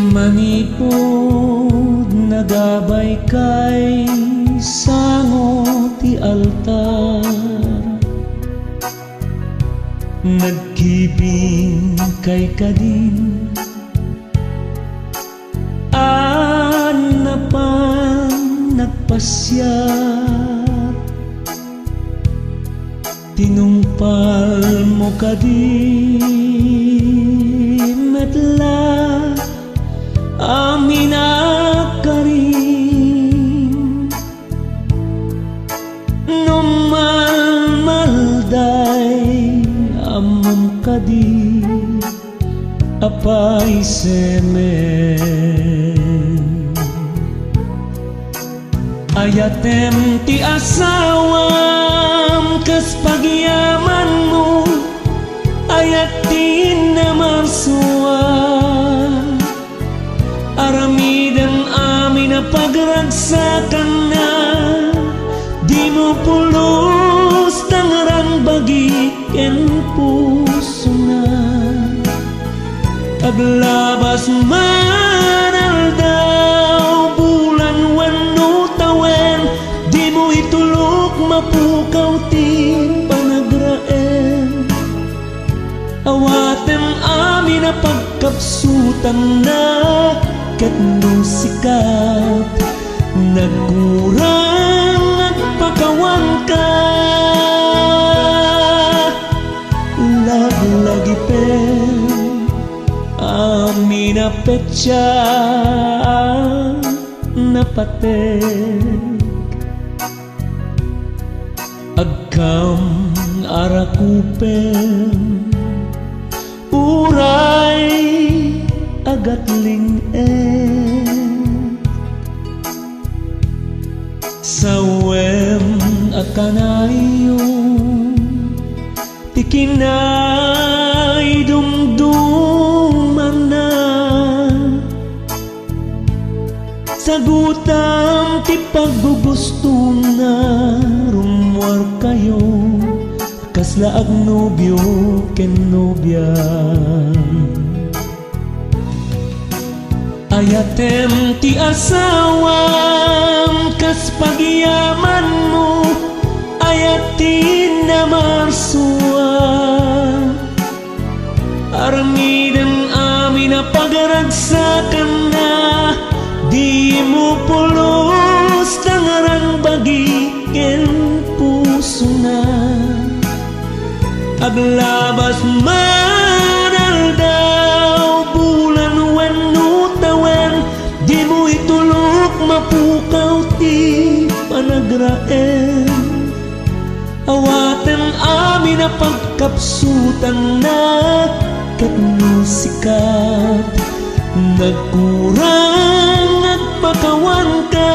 Manipod nagabay kay sango ti altar, nagkibing kay kadin anapan nagpasyar, tinungpal mo kadin metla amin akarin numalmalday amam kadi apay semen ayatem ti asawam kas pagyaman mo ayatin na marsuan aramidang amin na pagragsakan na di mo pulos tangarang bagi ken puso na aglabas manal daw bulan wenno tawen di mo itulok mapukaw ti panagraen awatem amin na pagkapsutan na ket no sikat nagkurang at pakawan ka laglagi pen amin na petsa napatek agkam arakupen uray agatling sawem akanayong tikinay dumduman na sagutam ti paggugustong na rumwar kayo kasla agnobyo ken nobya ayatem ti asawam kas pagyaman mo ayatin na marsuan aramidang amin na pagragsakan na di mo pulos tangarang bagi ken puso na aglabas manal daw bulan wenno tawen di mo itulok mapukaw ti panagraen awaten amin na pagkapsutan na ket no sikat nagkurang at pakawan ka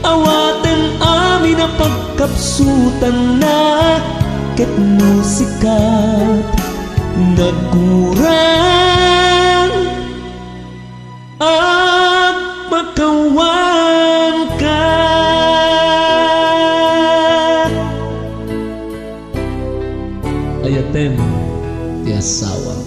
awaten amin na pagkapsutan na ket no sikat nagkurang at pakawan ka. Ayatem ti asawa